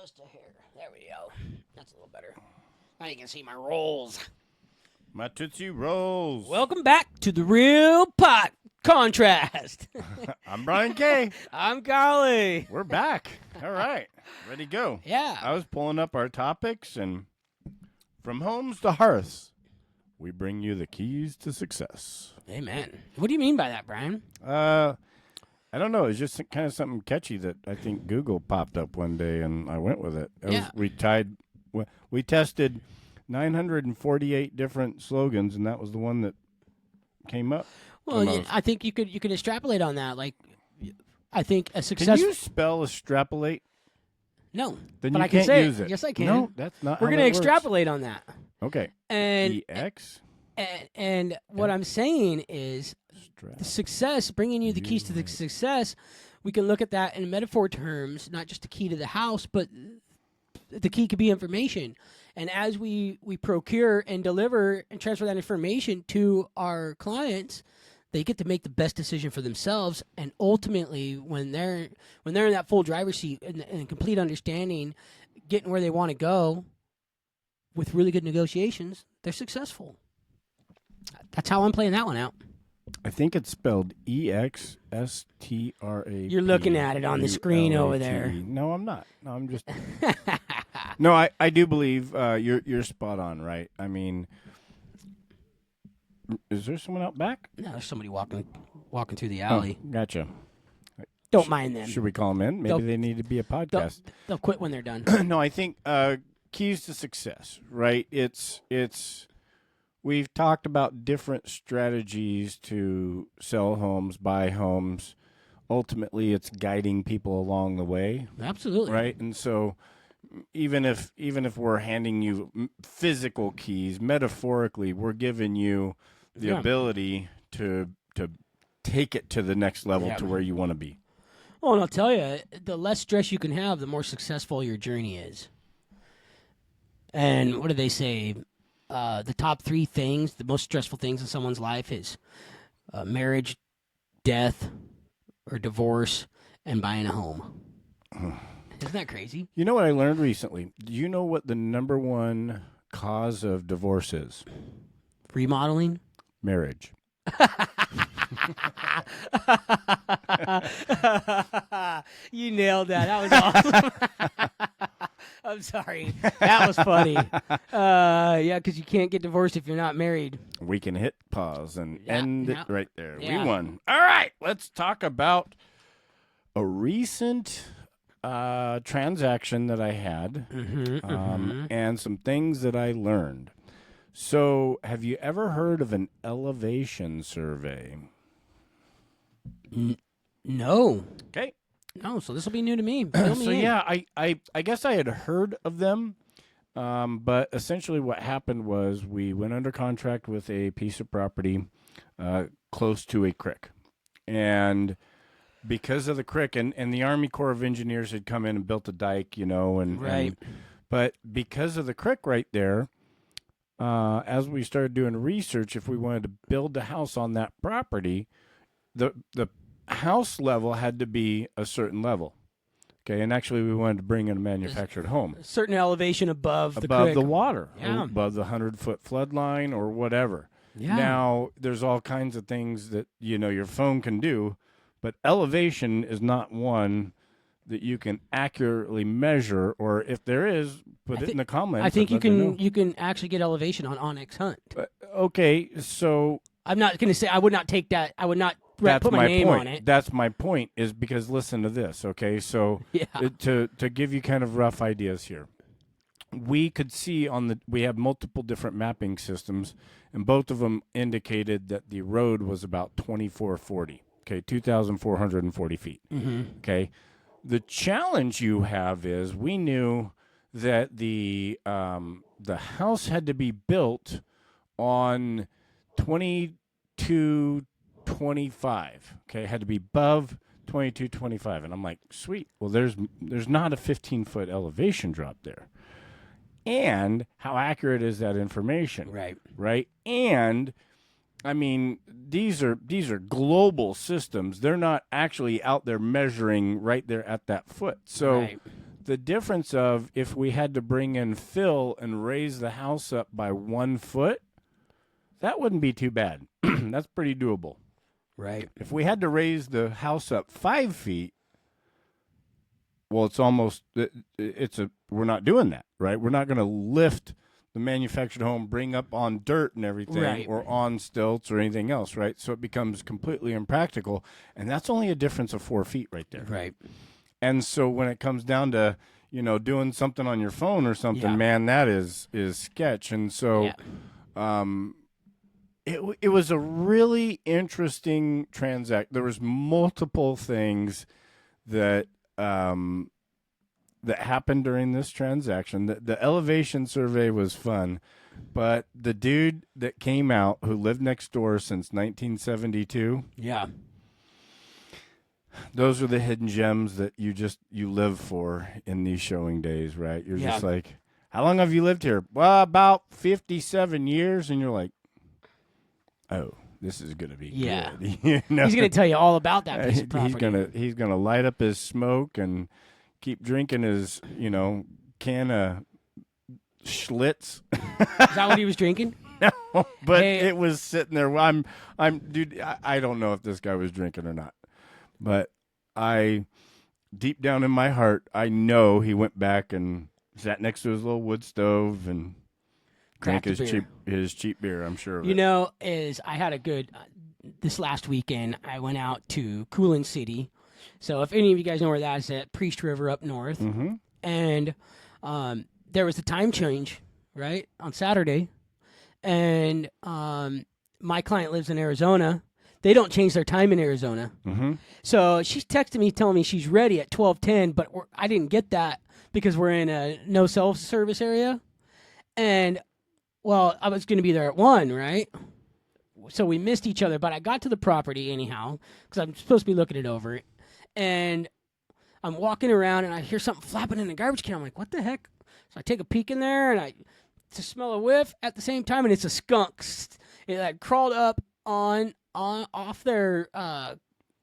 just a hair. There we go. That's a little better. Now you can see my rolls. My Tootsie Rolls. Welcome back to the Real Pot Contrast. I'm Brian K. I'm Carly. We're back. All right. Ready to go. Yeah. I was pulling up our topics, and from homes to hearths, we bring you the keys to success. Amen. What do you mean by that, Brian? I don't know. It's just kind of something catchy that I think Google popped up one day, and I went with it. We tested 948 different slogans, and that was the one that came up. Well, I think you could extrapolate on that. Like, I think a success. Can you spell extrapolate? No, Then but you I can can't say use it. it. Yes, I can. No, that's not. We're going gonna to extrapolate on that. Okay. And EX. And what I'm saying is, the success, bringing you the keys to the success, we can look at that in metaphor terms, not just the key to the house, but the key could be information. And as we procure and deliver and transfer that information to our clients, they get to make the best decision for themselves. And ultimately, when they're in that full driver's seat and complete understanding, getting where they want to go with really good negotiations, they're successful. That's how I'm playing that one out. I think it's spelled EXSTRA. You're looking at it on the screen over there. No, I'm not. No, I'm just. No, I do believe you're spot on, right? I mean, is there someone out back? No, there's somebody walking through the alley. Oh, gotcha. Don't mind them. Should we call them in? Maybe they need to be a podcast. They'll quit when they're done. No, I think keys to success, right? It's. We've talked about different strategies to sell homes, buy homes. Ultimately, it's guiding people along the way. Absolutely. Right? And so even if we're handing you physical keys, metaphorically, we're giving you the ability to take it to the next level to where you want to be. Well, and I'll tell you, the less stress you can have, the more successful your journey is. And what do they say? The top three things, the most stressful things in someone's life is marriage, death, or divorce, and buying a home. Isn't that crazy? You know what I learned recently? Do you know what the number one cause of divorce is? Remodeling? Marriage. You nailed that. That was awesome. I'm sorry. That was funny. Yeah, because you can't get divorced if you're not married. We can hit pause and end it right there. Yeah. We won. All right. Let's talk about a recent transaction that I had and some things that I learned. So, have you ever heard of an elevation survey? No. Okay. No, so this will be new to me. I guess I had heard of them, but essentially what happened was we went under contract with a piece of property close to a creek. And because of the creek, and the Army Corps of Engineers had come in and built a dike, but because of the creek right there, as we started doing research, if we wanted to build a house on that property, the house level had to be a certain level. Okay, and actually we wanted to bring in a manufactured home. A certain elevation above the creek. Above the water, yeah. Above the 100-foot flood line or whatever. Yeah. Now, there's all kinds of things that, your phone can do, but elevation is not one that you can accurately measure, or if there is, put it in the comments. I think you can actually get elevation on Onyx Hunt. Okay, so I'm not going to say I would not take that. I would not put my name on it. That's my point, is because listen to this, okay? So to give you kind of rough ideas here. We could see we have multiple different mapping systems, and both of them indicated that the road was about 2440, okay, 2,440 feet, okay? The challenge you have is we knew that the house had to be built on 2225. Okay, it had to be above 2225, and I'm like, sweet. Well, there's not a 15-foot elevation drop there. And how accurate is that information? Right. And I mean, these are global systems. They're not actually out there measuring right there at that foot. So the difference of if we had to bring in fill and raise the house up by 1 foot, that wouldn't be too bad. That's pretty doable. Right. If we had to raise the house up 5 feet, well, we're not doing that, right? We're not going to lift the manufactured home, bring up on dirt and everything, right. or on stilts or anything else, right? So it becomes completely impractical, and that's only a difference of 4 feet right there. Right. And so when it comes down to, doing something on your phone or something, man, that is sketch. And so it was a really interesting transaction. There was multiple things that that happened during this transaction. The elevation survey was fun, but the dude that came out who lived next door since 1972, those are the hidden gems that you live for in these showing days, right? You're just like, how long have you lived here? Well, about 57 years. And you're like, oh, this is going to be good. He's going to tell you all about that piece of property. He's gonna light up his smoke and keep drinking his, can of Schlitz. Is that what he was drinking? No, but it was sitting there. Dude, I don't know if this guy was drinking or not, but deep down in my heart, I know he went back and sat next to his little wood stove and drank his cheap beer. I'm sure of it. I had a good this last weekend. I went out to Coolin City. So if any of you guys know where that is, at Priest River up north, and there was a time change, right, on Saturday, and my client lives in Arizona. They don't change their time in Arizona. So she's texting me telling me she's ready at 12:10, but I didn't get that because we're in a no self-service area. And, well, I was going to be there at 1, right? So we missed each other, but I got to the property anyhow because I'm supposed to be looking it over. And I'm walking around, and I hear something flapping in the garbage can. I'm like, what the heck? So I take a peek in there, and I to smell a whiff at the same time, and it's a skunk. It had crawled up off their.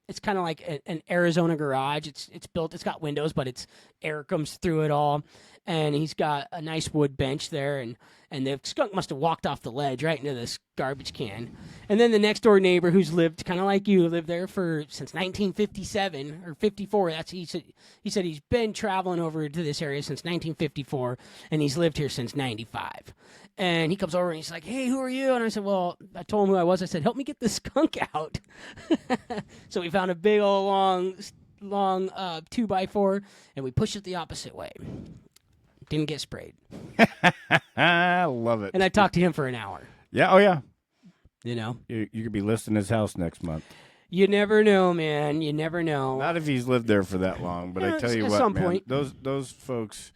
It's kind of like an Arizona garage. It's built. It's got windows, but air comes through it all. And he's got a nice wood bench there, and the skunk must have walked off the ledge right into this garbage can. And then the next door neighbor, who's lived kind of like you, lived there since 1957 or 54. He said he's been traveling over to this area since 1954, and he's lived here since 95. And he comes over and he's like, "Hey, who are you?" And I said, "Well," I told him who I was. I said, "Help me get this skunk out." So we found a big old long 2x4, and we pushed it the opposite way. Didn't get sprayed. I love it. And I talked to him for an hour. Yeah. Oh, yeah. You could be listing his house next month. You never know, man. You never know. Not if he's lived there for that long, but I tell you what, some man, point. those folks,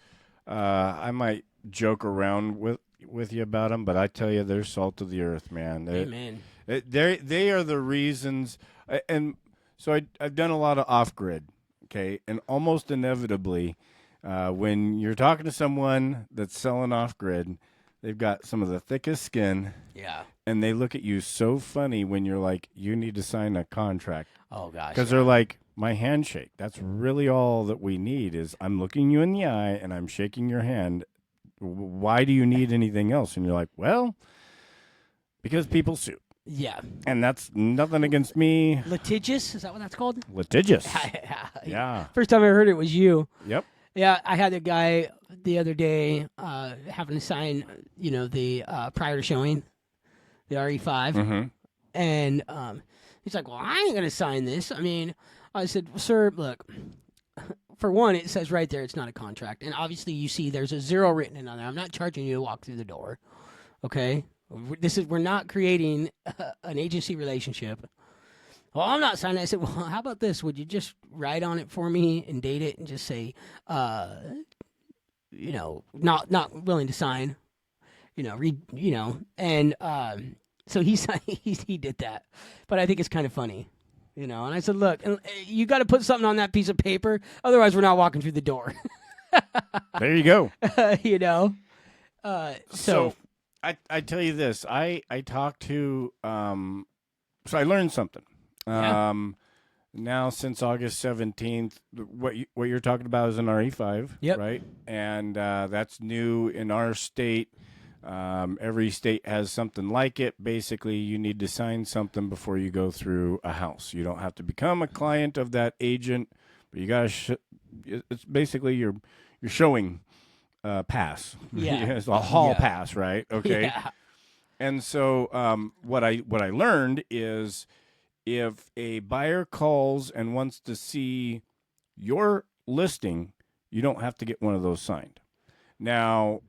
I might joke around with you about them, but I tell you, they're salt of the earth, man. Amen. They are the reasons, and so I've done a lot of off-grid, okay, and almost inevitably, when you're talking to someone that's selling off-grid, they've got some of the thickest skin. Yeah. And they look at you so funny when you're like, you need to sign a contract. Oh, gosh. Because they're like, my handshake. That's really all that we need is I'm looking you in the eye and I'm shaking your hand. Why do you need anything else? And you're like, well, because people sue. Yeah. And that's nothing against me. Litigious? Is that what that's called? Litigious. Yeah. First time I heard it was you. Yep. Yeah, I had a guy the other day having to sign, the prior to showing, the RE5. Mm-hmm. And he's like, well, I ain't going to sign this. I mean, I said, well, sir, look, for one, it says right there it's not a contract. And obviously you see there's a 0 written in on there. I'm not charging you to walk through the door, okay? We're not creating an agency relationship. Well, I'm not signing it. I said, well, how about this? Would you just write on it for me and date it and just say, not willing to sign, and so he did that. But I think it's kind of funny, and I said, look, you got to put something on that piece of paper. Otherwise, we're not walking through the door. There you go. So I tell you this, I talked to, so I learned something. Yeah. now since August 17th. What you're talking about is an RE5, Yep. right? And that's new in our state. Every state has something like it. Basically, you need to sign something before you go through a house. You don't have to become a client of that agent, but you gotta. It's basically you're showing pass. Yeah. It's a hall Yeah. pass, right? Okay. Yeah. And so what I learned is if a buyer calls and wants to see your listing, you don't have to get one of those signed. Now,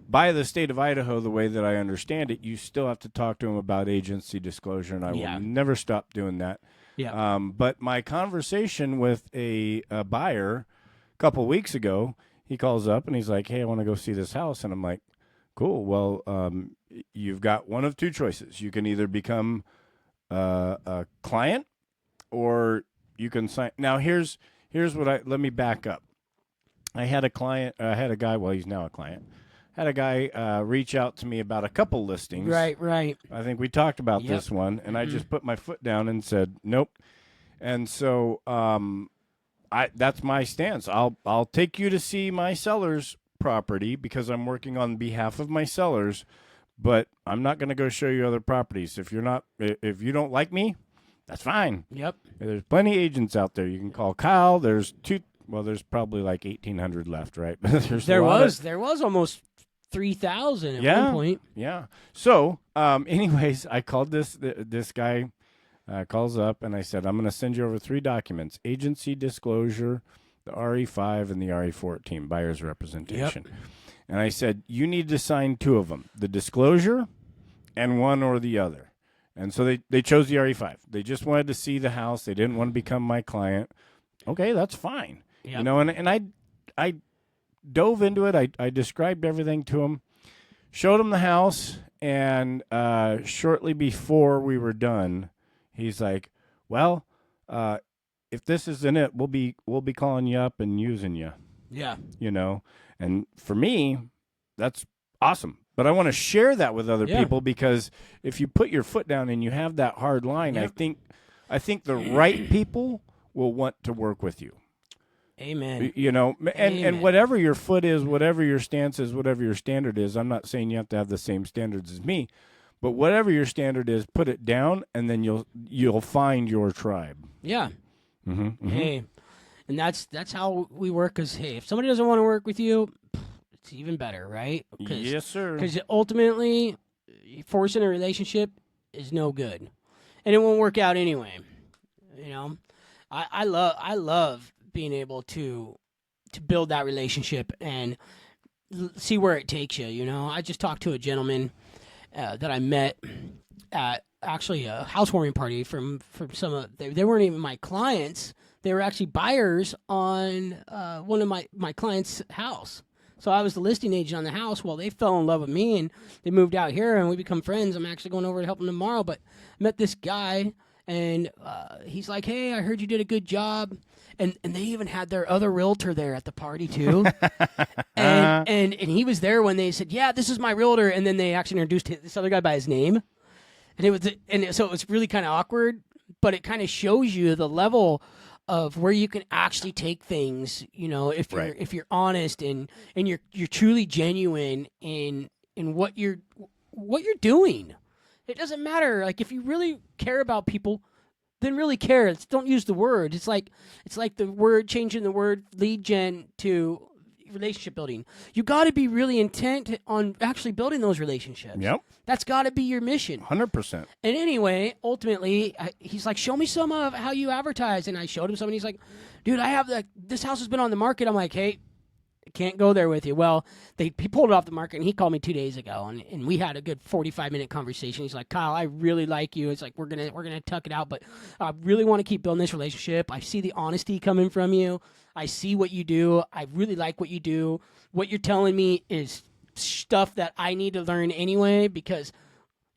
by the state of Idaho, the way that I understand it, you still have to talk to them about agency disclosure, and I will never stop doing that. Yeah. But my conversation with a buyer a couple weeks ago, he calls up and he's like, "Hey, I want to go see this house," and I'm like, "Cool. Well, you've got one of two choices. You can either become a client, or you can sign." Now, here's what let me back up. I had a client. I had a guy. Well, he's now a client. Had a guy reach out to me about a couple listings. Right. I think we talked about this one, and I just put my foot down and said nope. And so that's my stance. I'll take you to see my seller's property because I'm working on behalf of my sellers, but I'm not going to go show you other properties. If you don't like me, that's fine. Yep. There's plenty of agents out there. You can call Kyle. There's probably like 1,800 left, right? There was almost 3,000 at one point. Yeah. So, anyways, I called this guy. Calls up and I said, I'm going to send you over 3 documents: agency disclosure, the RE5, and the RE14, buyer's representation. Yep. And I said, you need to sign 2 of them, the disclosure and one or the other. And so they chose the RE5. They just wanted to see the house. They didn't want to become my client. Okay, that's fine. Yep. You know, and I dove into it. I described everything to him, showed him the house, and shortly before we were done, he's like, "Well, if this isn't it, we'll be calling you up and using you." Yeah. You know, and for me, that's awesome. But I want to share that with other people, because if you put your foot down and you have that hard line, I think the right people will want to work with you. Amen. You know, and whatever your foot is, whatever your stance is, whatever your standard is, I'm not saying you have to have the same standards as me. But whatever your standard is, put it down, and then you'll find your tribe. Yeah. Mm-hmm, mm-hmm. Hey, and that's how we work. Because hey, if somebody doesn't want to work with you, it's even better, right? Yes, sir. Because ultimately, forcing a relationship is no good, and it won't work out anyway. You know, I love being able to build that relationship and see where it takes you. You know, I just talked to a gentleman that I met at actually a housewarming party from some of they weren't even my clients. They were actually buyers on one of my clients' house. So I was the listing agent on the house. Well, they fell in love with me and they moved out here and we become friends. I'm actually going over to help them tomorrow. But I met this guy and he's like, "Hey, I heard you did a good job." And they even had their other realtor there at the party too. and he was there when they said, "Yeah, this is my realtor." And then they actually introduced this other guy by his name. And so it was really kind of awkward, but it kind of shows you the level of where you can actually take things, you know, if you're honest and you're truly genuine in what you're doing. It doesn't matter. Like, if you really care about people, then really care. Don't use the word. It's like the word, changing the word lead gen to relationship building. You got to be really intent on actually building those relationships. Yep. That's got to be your mission. 100%. And anyway, ultimately, he's like, "Show me some of how you advertise." And I showed him some, and he's like, "Dude, I have this house has been on the market." I'm like, "Hey, I can't go there with you." Well, he pulled it off the market, and he called me 2 days ago, and we had a good 45-minute conversation. He's like, "Kyle, I really like you." It's like, we're gonna tuck it out, but I really want to keep building this relationship. I see the honesty coming from you. I see what you do. I really like what you do. What you're telling me is stuff that I need to learn anyway, because,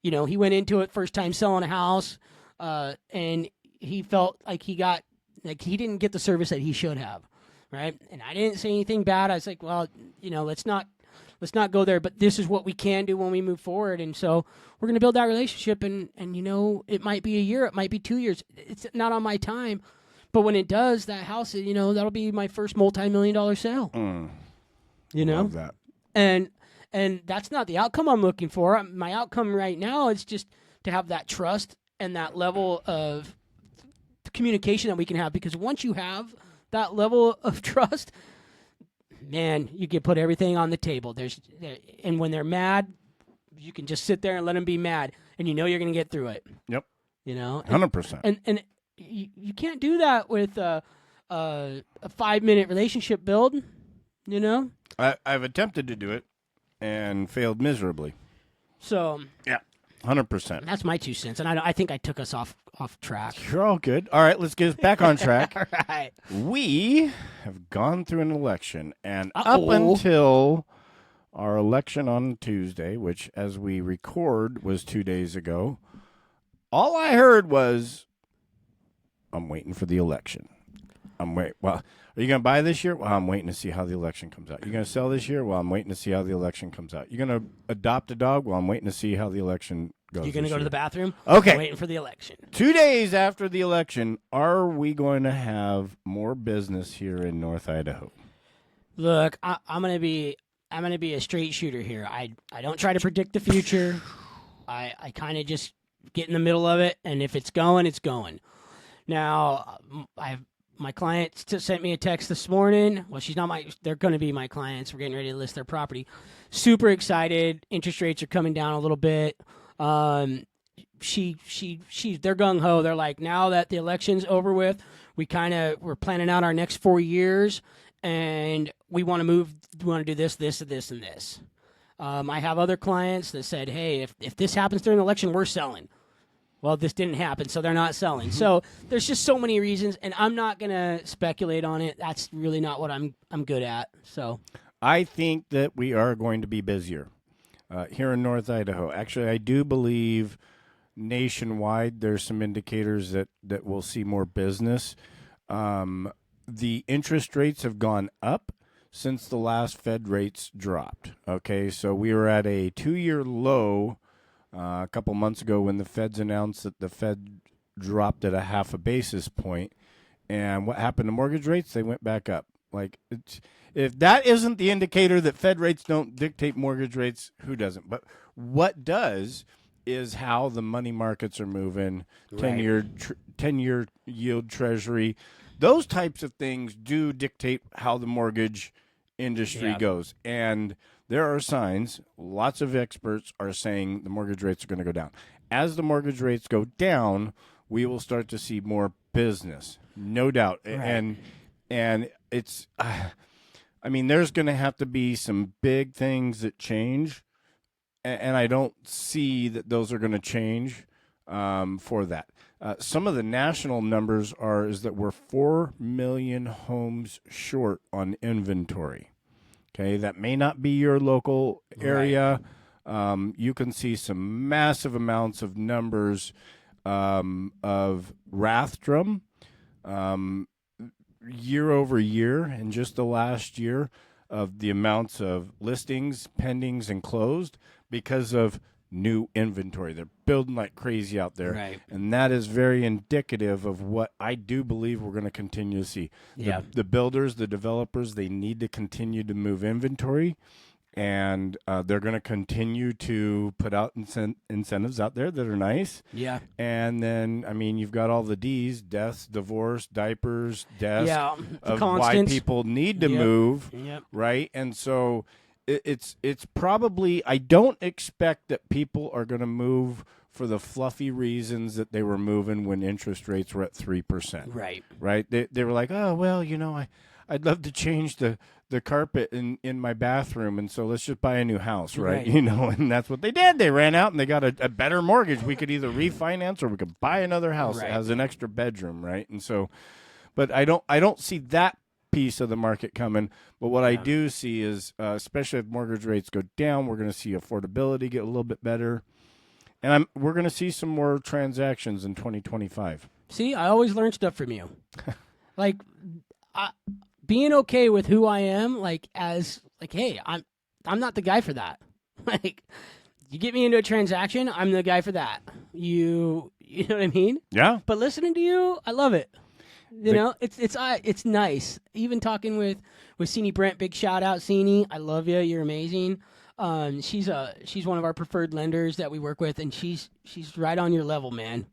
you know, he went into it first time selling a house, and he felt like he didn't get the service that he should have. Right. And I didn't say anything bad. I was like, well, you know, let's not let's not go there, but this is what we can do when we move forward. And so we're going to build that relationship. And, it might be a year, it might be 2 years. It's not on my time. But when it does, that house, that'll be my first multi-million-dollar sale. Love that. And that's not the outcome I'm looking for. My outcome right now is just to have that trust and that level of communication that we can have. Because once you have that level of trust, man, you can put everything on the table. And when they're mad, you can just sit there and let them be mad, and you're going to get through it. Yep. 100%. And you can't do that with a 5-minute relationship build. I've attempted to do it and failed miserably. So yeah, 100%. That's my 2 cents, and I think I took us off track. You're all good. All right, let's get us back on track. All right. We have gone through an election, and up until our election on Tuesday, which as we record was 2 days ago, all I heard was, I'm waiting for the election. Well, are you going to buy this year? Well, I'm waiting to see how the election comes out. You're going to sell this year? Well, I'm waiting to see how the election comes out. You're going to adopt a dog? Well, I'm waiting to see how the election goes. You're going to go to the bathroom? Okay. I'm waiting for the election. 2 days after the election, are we going to have more business here in North Idaho? Look, I'm going to be a straight shooter here. I don't try to predict the future. I kind of just get in the middle of it, and if it's going, it's going. Now, my client sent me a text this morning. Well, they're going to be my clients. We're getting ready to list their property. Super excited. Interest rates are coming down a little bit. They're gung ho. They're like, now that the election's over with, we're planning out our next 4 years, and we want to move. We want to do this, this, and this, and this. I have other clients that said, hey, if this happens during the election, we're selling. Well, this didn't happen, so they're not selling. So there's just so many reasons, and I'm not going to speculate on it. That's really not what I'm good at. So I think that we are going to be busier here in North Idaho. Actually, I do believe nationwide there's some indicators that we'll see more business. The interest rates have gone up since the last Fed rates dropped. Okay, so we were at a 2-year low a couple months ago when the Feds announced that the Fed dropped at a 0.5 basis point. And what happened to mortgage rates? They went back up. Like, if that isn't the indicator that Fed rates don't dictate mortgage rates, who doesn't? But what does is how the money markets are moving, 10-year yield treasury. Those types of things do dictate how the mortgage industry goes. And there are signs, lots of experts are saying the mortgage rates are going to go down. As the mortgage rates go down, we will start to see more business, no doubt. Right. And it's, there's going to have to be some big things that change, and I don't see that those are going to change for that. Some of the national numbers is that we're 4 million homes short on inventory. Okay, that may not be your local area. Right. You can see some massive amounts of numbers of Rathdrum year over year in just the last year of the amounts of listings, pendings, and closed because of new inventory. They're building like crazy out there. Right. And that is very indicative of what I do believe we're going to continue to see. The builders, the developers, they need to continue to move inventory, and they're going to continue to put out incentives out there that are nice. Yeah. And then, you've got all the D's, deaths, divorce, diapers, deaths, of why people need to move, right? And so it's probably, I don't expect that people are going to move for the fluffy reasons that they were moving when interest rates were at 3%. Right. They were like, oh, well, I'd love to change the carpet in my bathroom, and so let's just buy a new house, right? And that's what they did. They ran out and they got a better mortgage. We could either refinance or we could buy another house that has an extra bedroom, right? And so, but I don't see that piece of the market coming. But what I do see is, especially if mortgage rates go down, we're going to see affordability get a little bit better, and we're going to see some more transactions in 2025. See, I always learn stuff from you. Being okay with who I am, hey, I'm not the guy for that. Like, you get me into a transaction, I'm the guy for that. You know what I mean? Yeah. But listening to you, I love it. You know, it's nice. Even talking with Sini Brent, big shout out, Sini. I love you. You're amazing. She's one of our preferred lenders that we work with, and she's right on your level, man.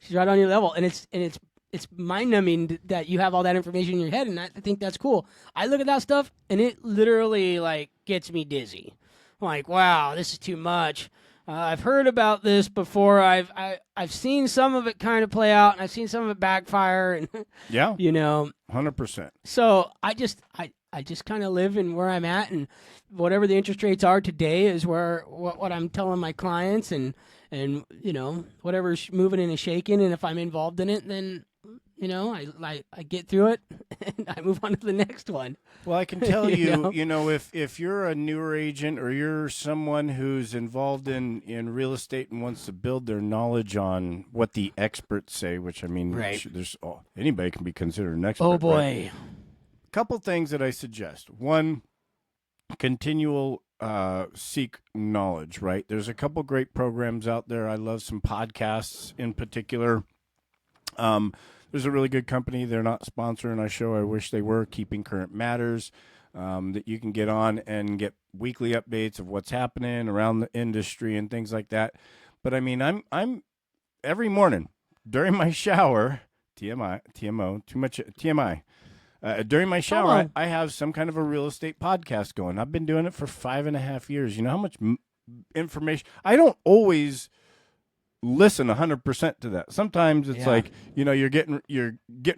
She's right on your level, and it's mind numbing that you have all that information in your head, and I think that's cool. I look at that stuff, and it literally like gets me dizzy. I'm like, wow, this is too much. I've heard about this before. I've seen some of it kind of play out, and I've seen some of it backfire, and Yeah. you know, 100%. So I just kind of live in where I'm at, and whatever the interest rates are today is what I'm telling my clients, and you know, whatever's moving and shaking, and if I'm involved in it, then you know, I get through it and I move on to the next one. Well, I can tell you, know? if you're a newer agent or you're someone who's involved in real estate and wants to build their knowledge on what the experts say, which I mean, right. Anybody can be considered an expert. Oh boy. Right? Couple things that I suggest. One, continual seek knowledge, right? There's a couple great programs out there. I love some podcasts in particular. There's a really good company. They're not sponsoring our show. I wish they were. Keeping Current Matters, that you can get on and get weekly updates of what's happening around the industry and things like that. But I mean, I'm every morning during my shower, TMO, too much TMI. During my shower, I have some kind of a real estate podcast going. I've been doing it for 5.5 years. You know how much information? I don't always listen 100% to that. Sometimes it's like, you know, you're getting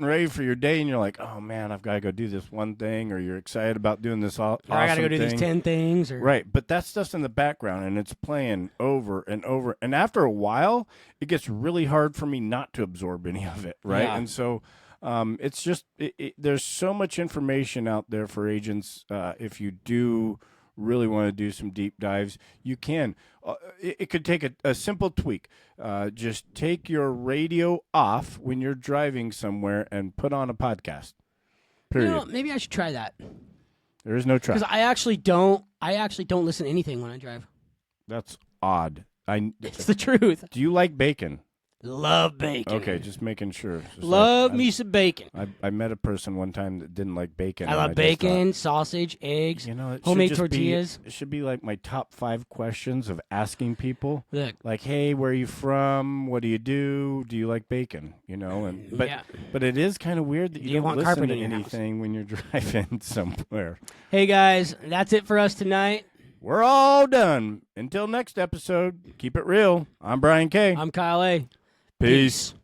ready for your day, and you're like, oh man, I've got to go do this one thing, or you're excited about doing this awesome I got to go do these 10 things, right? But that stuff's in the background, and it's playing over and over. And after a while, it gets really hard for me not to absorb any of it, right? Yeah. And so. It's just there's so much information out there for agents. If you do really want to do some deep dives, you can. It could take a simple tweak. Just take your radio off when you're driving somewhere and put on a podcast. Period. You know, maybe I should try that. There is no try. Because I actually don't listen to anything when I drive. That's odd. It's the truth. Do you like bacon? Love bacon. Okay, just making sure. Love me some bacon. I met a person one time that didn't like bacon. I love bacon, sausage, eggs, homemade tortillas. It should be like my top 5 questions of asking people. Look. Like, hey, where are you from? What do you do? Do you like bacon? You know, but it is kind of weird that you don't listen to anything when you're driving somewhere. Hey, guys, that's it for us tonight. We're all done. Until next episode, keep it real. I'm Brian K. I'm Kyle A. Peace.